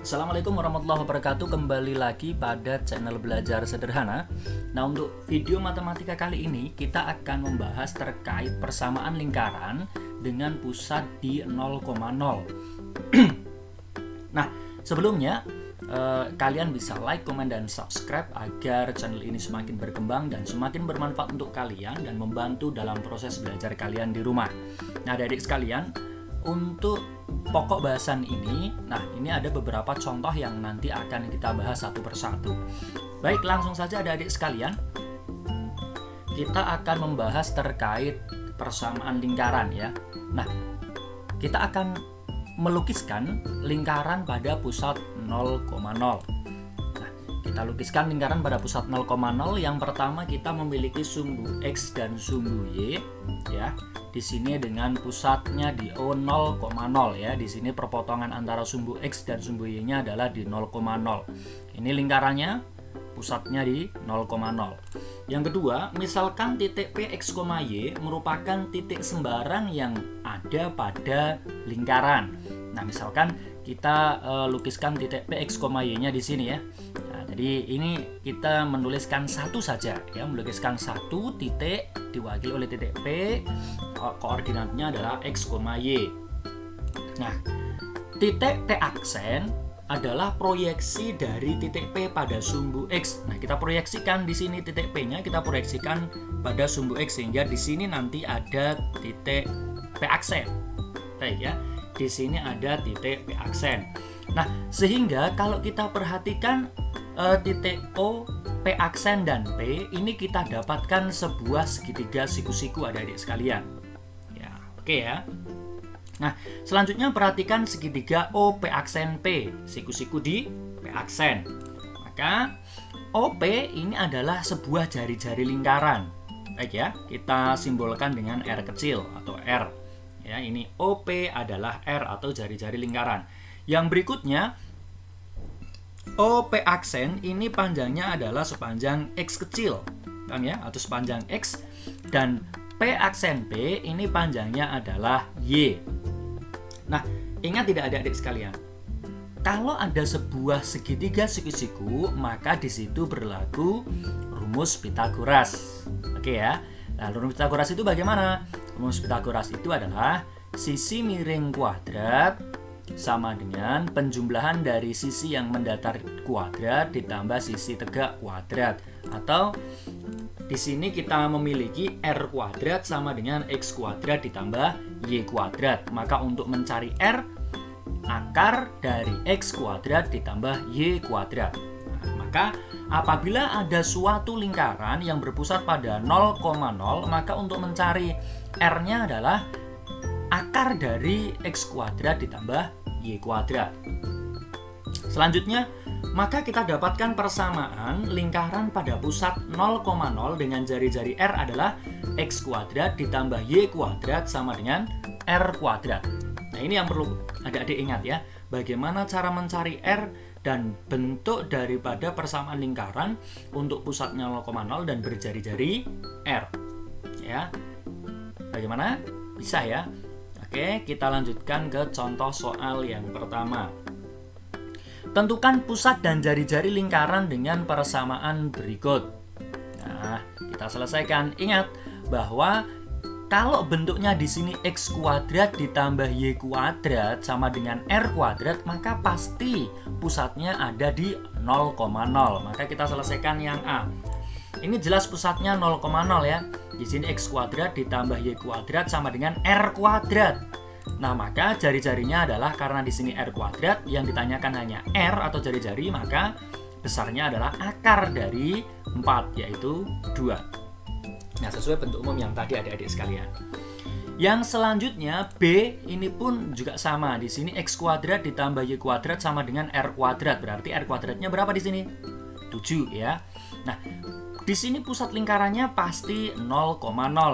Assalamualaikum warahmatullahi wabarakatuh. Kembali lagi pada channel Belajar Sederhana. Nah, untuk video matematika kali ini kita akan membahas terkait persamaan lingkaran dengan pusat di 0,0. Nah, sebelumnya kalian bisa like, komen, dan subscribe agar channel ini semakin berkembang dan semakin bermanfaat untuk kalian dan membantu dalam proses belajar kalian di rumah. Nah, adik-adik sekalian, untuk pokok bahasan ini, nah ini ada beberapa contoh yang nanti akan kita bahas satu persatu. Baik, langsung saja adik-adik sekalian, kita akan membahas terkait persamaan lingkaran ya. Nah, kita akan melukiskan lingkaran pada pusat 0,0. Nah, kita lukiskan lingkaran pada pusat 0,0. Yang pertama kita memiliki sumbu X dan sumbu Y ya. Di sini dengan pusatnya di 0,0 ya. Di sini perpotongan antara sumbu X dan sumbu Y-nya adalah di 0,0. Ini lingkarannya, pusatnya di 0,0. Yang kedua, misalkan titik P, X, Y merupakan titik sembarang yang ada pada lingkaran. Nah, misalkan kita lukiskan titik P, X, Y-nya di sini ya. Nah, jadi ini kita menuliskan satu saja ya, melukiskan satu titik diwakili oleh titik P, koordinatnya adalah X, Y. Nah, titik P aksen adalah proyeksi dari titik P pada sumbu X. Nah, kita proyeksikan di sini titik P-nya, kita proyeksikan pada sumbu X sehingga di sini nanti ada titik P aksen. Baik ya. Di sini ada titik P aksen. Nah, sehingga kalau kita perhatikan titik O, P aksen dan P ini kita dapatkan sebuah segitiga siku-siku adik-adik sekalian. Ya, oke ya. Nah, selanjutnya perhatikan segitiga OP aksen P, siku-siku di P aksen. Maka OP ini adalah sebuah jari-jari lingkaran. Baik ya, kita simbolkan dengan R kecil atau R. Ya, ini OP adalah R atau jari-jari lingkaran. Yang berikutnya OP aksen ini panjangnya adalah sepanjang X kecil, kan ya, atau sepanjang X, dan P aksen P ini panjangnya adalah Y. Nah, ingat tidak adik-adik sekalian, kalau ada sebuah segitiga siku-siku, maka di situ berlaku rumus Pitagoras. Oke ya. Nah, rumus Pitagoras itu bagaimana? Rumus Pitagoras itu adalah sisi miring kuadrat sama dengan penjumlahan dari sisi yang mendatar kuadrat ditambah sisi tegak kuadrat, atau di sini kita memiliki R kuadrat sama dengan X kuadrat ditambah Y kuadrat. Maka untuk mencari R, akar dari X kuadrat ditambah Y kuadrat. Nah, maka apabila ada suatu lingkaran yang berpusat pada 0,0, maka untuk mencari R-nya adalah akar dari X kuadrat ditambah Y kuadrat. Selanjutnya, maka kita dapatkan persamaan lingkaran pada pusat 0,0 dengan jari-jari R adalah X kuadrat ditambah Y kuadrat sama dengan R kuadrat. Nah, ini yang perlu adik-adik ingat ya. Bagaimana cara mencari R dan bentuk daripada persamaan lingkaran untuk pusatnya 0,0 dan berjari-jari R. Ya. Bagaimana? Bisa ya? Oke, kita lanjutkan ke contoh soal yang pertama. Tentukan pusat dan jari-jari lingkaran dengan persamaan berikut. Nah, kita selesaikan. Ingat bahwa kalau bentuknya di sini X kuadrat ditambah Y kuadrat sama dengan R kuadrat, maka pasti pusatnya ada di 0,0. Maka kita selesaikan yang A. Ini jelas pusatnya 0,0 ya. Di sini X kuadrat ditambah Y kuadrat sama dengan R kuadrat. Nah, maka jari-jarinya adalah, karena di sini R kuadrat, yang ditanyakan hanya R atau jari-jari, maka besarnya adalah akar dari 4, yaitu 2. Nah, sesuai bentuk umum yang tadi adik-adik sekalian. Yang selanjutnya B ini pun juga sama. Di sini X kuadrat ditambah Y kuadrat sama dengan R kuadrat. Berarti R kuadratnya berapa di sini? 7 ya. Nah, di sini pusat lingkarannya pasti 0,0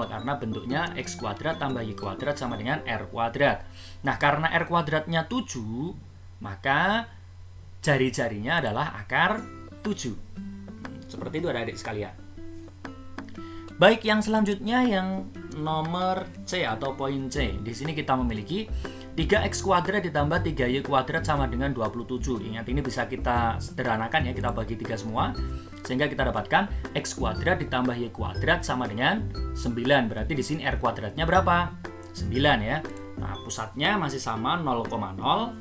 karena bentuknya X kuadrat tambah Y kuadrat sama dengan R kuadrat. Nah, karena R kuadratnya 7, maka jari-jarinya adalah akar 7. Seperti itu adik-adik sekalian. Baik, yang selanjutnya yang nomor C atau poin C. Di sini kita memiliki 3x kuadrat ditambah 3y kuadrat sama dengan 27. Ingat, ini bisa kita sederhanakan ya, kita bagi 3 semua. Sehingga kita dapatkan x kuadrat ditambah y kuadrat sama dengan 9. Berarti di sini r kuadratnya berapa? 9 ya. Nah, pusatnya masih sama 0,0.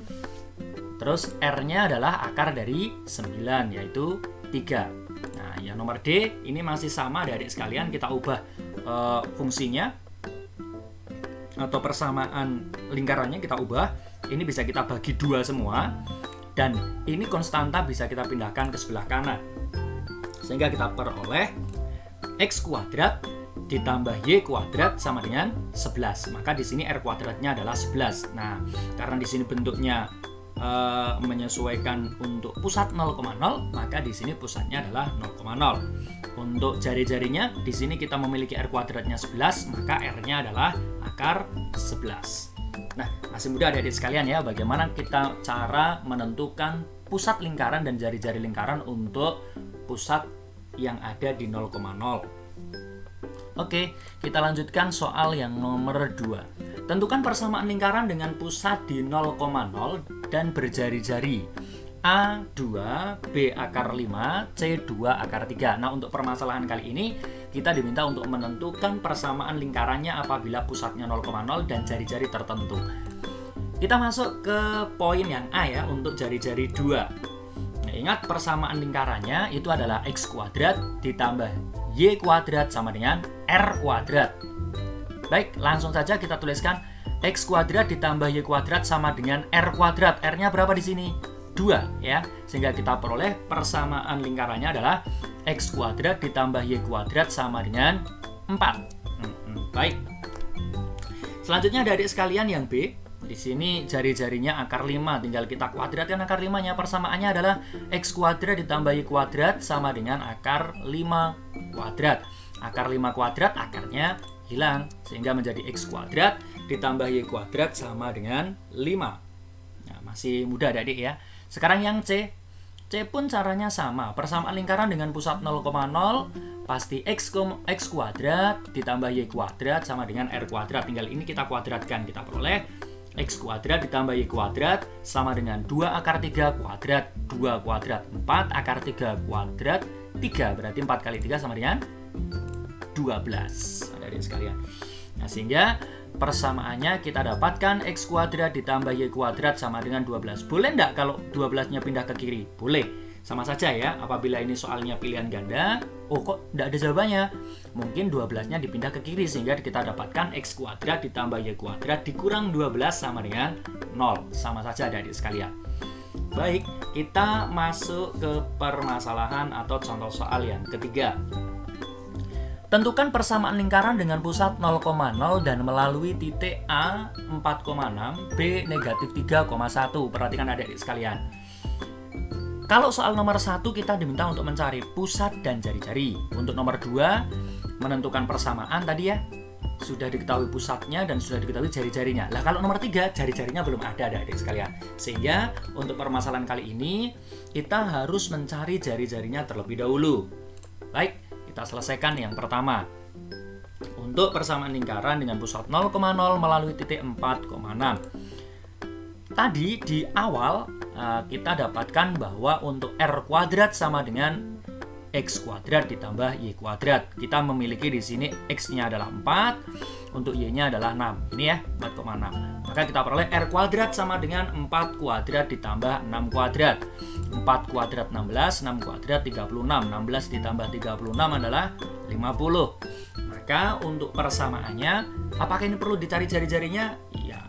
Terus r-nya adalah akar dari 9, yaitu 3. Nah, yang nomor D ini masih sama adik-adik sekalian. Kita ubah fungsinya atau persamaan lingkarannya kita ubah. Ini bisa kita bagi 2 semua. Dan ini konstanta bisa kita pindahkan ke sebelah kanan. Sehingga kita peroleh x kuadrat ditambah y kuadrat sama dengan 11. Maka di sini r kuadratnya adalah 11. Nah, karena di sini bentuknya menyesuaikan untuk pusat 0,0, maka di sini pusatnya adalah 0,0. Untuk jari-jarinya di sini kita memiliki r kuadratnya 11, maka r-nya adalah akar 11. Nah, masih mudah adik-adik sekalian ya, bagaimana kita cara menentukan pusat lingkaran dan jari-jari lingkaran untuk pusat yang ada di 0,0. Oke, kita lanjutkan soal yang nomor 2. Tentukan persamaan lingkaran dengan pusat di 0,0 dan berjari-jari A2, B akar 5, C2 akar 3. Nah, untuk permasalahan kali ini kita diminta untuk menentukan persamaan lingkarannya apabila pusatnya 0,0 dan jari-jari tertentu. Kita masuk ke poin yang A ya, untuk jari-jari 2. Nah, ingat persamaan lingkarannya itu adalah x kuadrat ditambah y kuadrat sama dengan r kuadrat. Baik, langsung saja kita tuliskan x kuadrat ditambah y kuadrat sama dengan r kuadrat. R-nya berapa di sini? 2 ya. Sehingga kita peroleh persamaan lingkarannya adalah x kuadrat ditambah y kuadrat sama dengan 4. Baik. Selanjutnya adik-adik sekalian yang B. Di sini jari-jarinya akar 5, tinggal kita kuadratkan akar 5-nya. Persamaannya adalah x kuadrat ditambah y kuadrat sama dengan akar 5 kuadrat. Akar 5 kuadrat akarnya hilang, sehingga menjadi x kuadrat ditambah y kuadrat sama dengan 5. Nah, masih mudah adik-adik ya. Sekarang yang C. C pun caranya sama. Persamaan lingkaran dengan pusat 0,0 pasti x kuadrat ditambah y kuadrat sama dengan r kuadrat. Tinggal ini kita kuadratkan, kita peroleh x kuadrat ditambah y kuadrat sama dengan 2 akar 3 kuadrat 2 kuadrat 4 akar 3 kuadrat 3. Berarti 4 kali 3 sama dengan 12. Adik-adik sekalian. Nah, sehingga persamaannya kita dapatkan x kuadrat ditambah y kuadrat sama dengan 12. Boleh enggak kalau 12-nya pindah ke kiri? Boleh. Sama saja ya, apabila ini soalnya pilihan ganda, oh kok enggak ada jawabannya? Mungkin 12-nya dipindah ke kiri sehingga kita dapatkan x kuadrat ditambah y kuadrat dikurang 12 sama dengan 0. Sama saja adik-adik sekalian. Baik, kita masuk ke permasalahan atau contoh soal yang ketiga. Tentukan persamaan lingkaran dengan pusat 0,0 dan melalui titik A 4,6, B negatif 3,1. Perhatikan adik-adik sekalian. Kalau soal nomor 1 kita diminta untuk mencari pusat dan jari-jari. Untuk nomor 2 menentukan persamaan tadi ya. Sudah diketahui pusatnya dan sudah diketahui jari-jarinya. Lah kalau nomor 3 jari-jarinya belum ada adik-adik sekalian. Sehingga untuk permasalahan kali ini kita harus mencari jari-jarinya terlebih dahulu. Baik, kita selesaikan yang pertama. Untuk persamaan lingkaran dengan pusat 0,0 melalui titik 4,6. Tadi di awal kita dapatkan bahwa untuk r kuadrat sama dengan x kuadrat ditambah y kuadrat. Kita memiliki di sini x-nya adalah 4, untuk y-nya adalah 6. Ini ya, 4,6. Maka kita peroleh r kuadrat sama dengan 4 kuadrat ditambah 6 kuadrat. 4 kuadrat 16, 6 kuadrat 36. 16 ditambah 36 adalah 50. Maka untuk persamaannya, apakah ini perlu dicari jari-jarinya? Iya.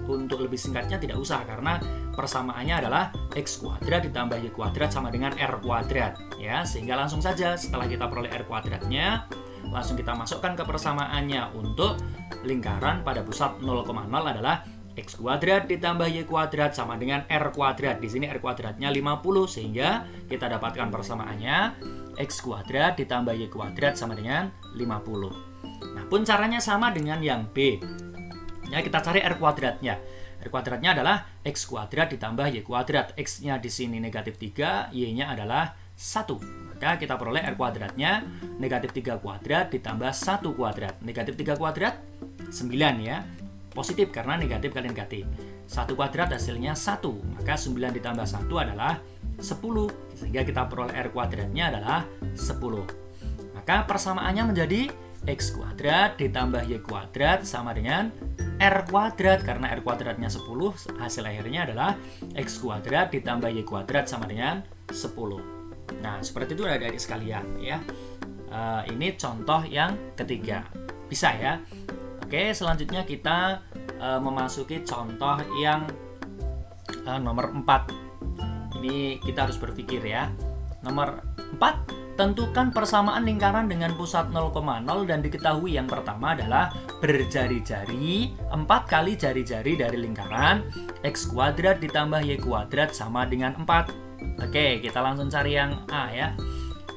Untuk lebih singkatnya tidak usah, karena persamaannya adalah x kuadrat ditambah y kuadrat sama dengan r kuadrat ya, sehingga langsung saja setelah kita peroleh r kuadratnya langsung kita masukkan ke persamaannya. Untuk lingkaran pada pusat 0,0 adalah x kuadrat ditambah y kuadrat sama dengan r kuadrat. Di sini r kuadratnya 50, sehingga kita dapatkan persamaannya x kuadrat ditambah y kuadrat sama dengan 50. Nah, pun caranya sama dengan yang B. Ya, kita cari r kuadratnya. R kuadratnya adalah x kuadrat ditambah y kuadrat. X-nya di sini negatif 3, y-nya adalah 1. Maka kita peroleh r kuadratnya negatif 3 kuadrat ditambah 1 kuadrat. Negatif 3 kuadrat 9 ya. positif karena negatif kali negatif. 1 kuadrat hasilnya 1, maka 9 ditambah 1 adalah 10, sehingga kita peroleh R kuadratnya adalah 10. Maka persamaannya menjadi X kuadrat ditambah Y kuadrat sama dengan R kuadrat, karena R kuadratnya 10, hasil akhirnya adalah X kuadrat ditambah Y kuadrat sama dengan 10. Nah, seperti itu adik-adik sekalian ya. Ini contoh yang ketiga. Bisa ya? Oke, selanjutnya kita memasuki contoh yang nomor 4. Ini kita harus berpikir ya. Nomor 4, tentukan persamaan lingkaran dengan pusat 0,0 dan diketahui yang pertama adalah berjari-jari 4 kali jari-jari dari lingkaran X kuadrat ditambah Y kuadrat sama dengan 4. Oke, kita langsung cari yang A ya.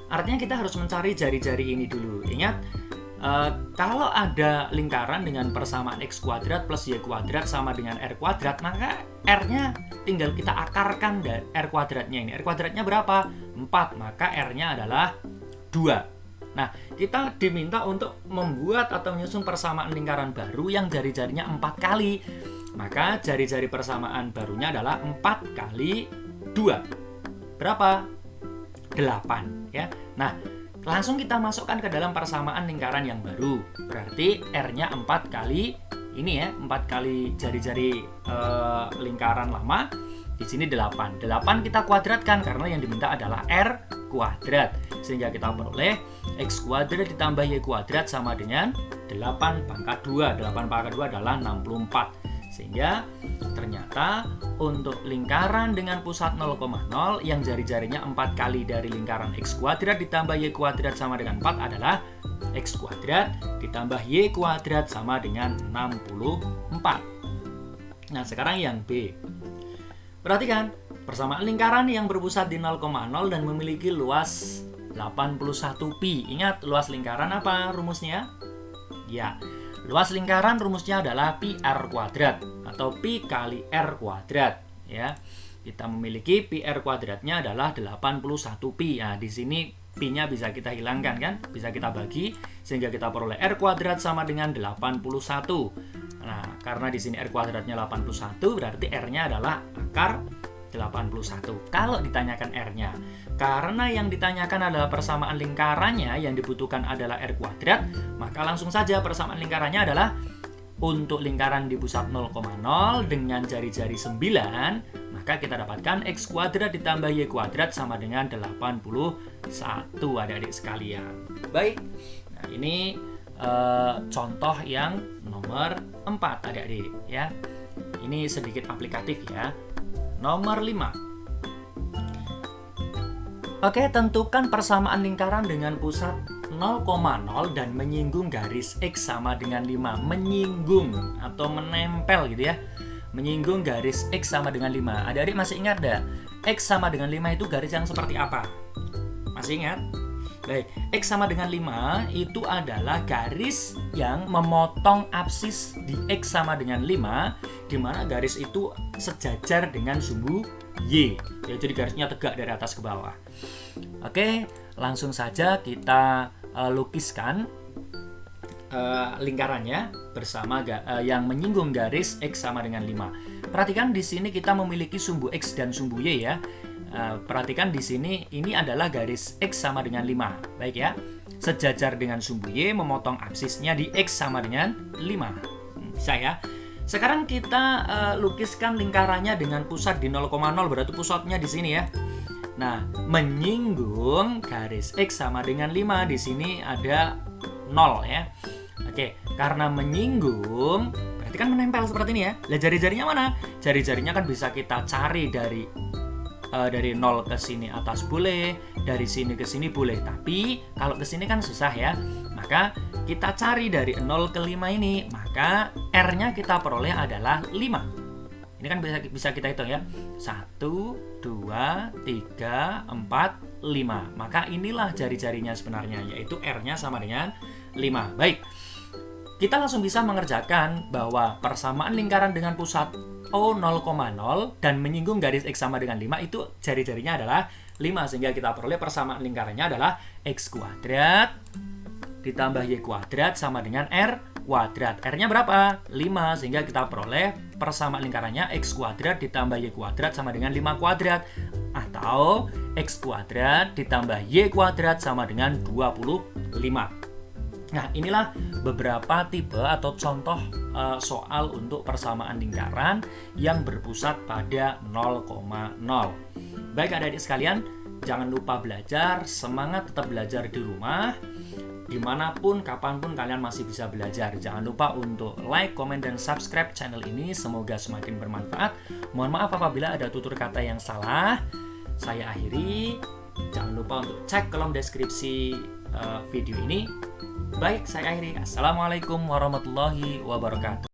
Artinya kita harus mencari jari-jari ini dulu. Ingat, kalau ada lingkaran dengan persamaan X kuadrat plus Y kuadrat sama dengan R kuadrat, maka R-nya tinggal kita akarkan dari R kuadratnya ini. R kuadratnya berapa? 4, maka R-nya adalah 2. Nah, kita diminta untuk membuat atau menyusun persamaan lingkaran baru yang jari-jarinya 4 kali. Maka jari-jari persamaan barunya adalah 4 kali 2. Berapa? 8 ya. Nah, langsung kita masukkan ke dalam persamaan lingkaran yang baru. Berarti R-nya 4 kali ini ya, 4 kali jari-jari lingkaran lama. Di sini 8. 8 kita kuadratkan karena yang diminta adalah R kuadrat. Sehingga kita peroleh X kuadrat ditambah Y kuadrat sama dengan 8 pangkat 2. 8 pangkat 2 adalah 64. Sehingga ternyata untuk lingkaran dengan pusat 0,0 yang jari-jarinya 4 kali dari lingkaran X kuadrat ditambah Y kuadrat sama dengan 4 adalah X kuadrat ditambah Y kuadrat sama dengan 64. Nah, sekarang yang B. Perhatikan, persamaan lingkaran yang berpusat di 0,0 dan memiliki luas 81 pi. Ingat, luas lingkaran apa rumusnya? Ya, luas lingkaran rumusnya adalah pi R kuadrat atau pi kali R kuadrat ya. Kita memiliki pi R kuadratnya adalah 81 pi. Nah, di sini pi-nya bisa kita hilangkan kan? Bisa kita bagi sehingga kita peroleh R kuadrat sama dengan 81. Nah, karena di sini R kuadratnya 81, berarti R-nya adalah akar 81. Kalau ditanyakan R-nya, karena yang ditanyakan adalah persamaan lingkarannya, yang dibutuhkan adalah R kuadrat, maka langsung saja persamaan lingkarannya adalah untuk lingkaran di pusat 0,0 dengan jari-jari 9, maka kita dapatkan X kuadrat ditambah Y kuadrat sama dengan 81, adik-adik sekalian. Baik, nah ini contoh yang nomor 4 adik-adik ya. Ini sedikit aplikatif ya. Nomor 5. Oke, tentukan persamaan lingkaran dengan pusat 0,0 dan menyinggung garis X sama dengan 5. Menyinggung atau menempel gitu ya. Menyinggung garis X sama dengan 5. Adik-adik masih ingat dah? X sama dengan 5 itu garis yang seperti apa? Masih ingat? Baik, X sama dengan 5 itu adalah garis yang memotong absis di X sama dengan 5, di mana garis itu sejajar dengan sumbu Y. Ya, jadi garisnya tegak dari atas ke bawah. Oke, langsung saja kita lukiskan lingkarannya bersama yang menyinggung garis X sama dengan 5. Perhatikan di sini kita memiliki sumbu X dan sumbu Y ya. Perhatikan di sini ini adalah garis X sama dengan 5. Baik ya. Sejajar dengan sumbu Y, memotong absisnya di X sama dengan 5. Bisa ya. Sekarang kita lukiskan lingkarannya dengan pusat di 0,0, berarti pusatnya di sini ya. Nah, menyinggung garis X sama dengan 5, di sini ada 0 ya. Oke, karena menyinggung berarti kan menempel seperti ini ya. Lah jari-jarinya mana? Jari-jarinya kan bisa kita cari dari 0 ke sini atas boleh, dari sini ke sini boleh. Tapi kalau ke sini kan susah ya. Maka kita cari dari 0 ke 5 ini, maka R-nya kita peroleh adalah 5. Ini kan bisa kita hitung ya. 1, 2, 3, 4, 5. Maka inilah jari-jarinya sebenarnya, yaitu R-nya sama dengan 5. Baik. Kita langsung bisa mengerjakan bahwa persamaan lingkaran dengan pusat O 0,0 dan menyinggung garis X sama dengan 5 itu jari-jarinya adalah 5, sehingga kita peroleh persamaan lingkarannya adalah X kuadrat ditambah Y kuadrat sama dengan R kuadrat. R-nya berapa? 5, sehingga kita peroleh persamaan lingkarannya X kuadrat ditambah Y kuadrat sama dengan 5 kuadrat. Atau X kuadrat ditambah Y kuadrat sama dengan 25. Nah, inilah beberapa tipe atau contoh soal untuk persamaan lingkaran yang berpusat pada 0,0. Baik adik-adik sekalian, jangan lupa belajar, semangat tetap belajar di rumah. Dimanapun, kapanpun kalian masih bisa belajar. Jangan lupa untuk like, komen, dan subscribe channel ini. Semoga semakin bermanfaat. Mohon maaf apabila ada tutur kata yang salah. Saya akhiri. Jangan lupa untuk cek kolom deskripsi video ini. Baik, saya akhiri. Assalamualaikum warahmatullahi wabarakatuh.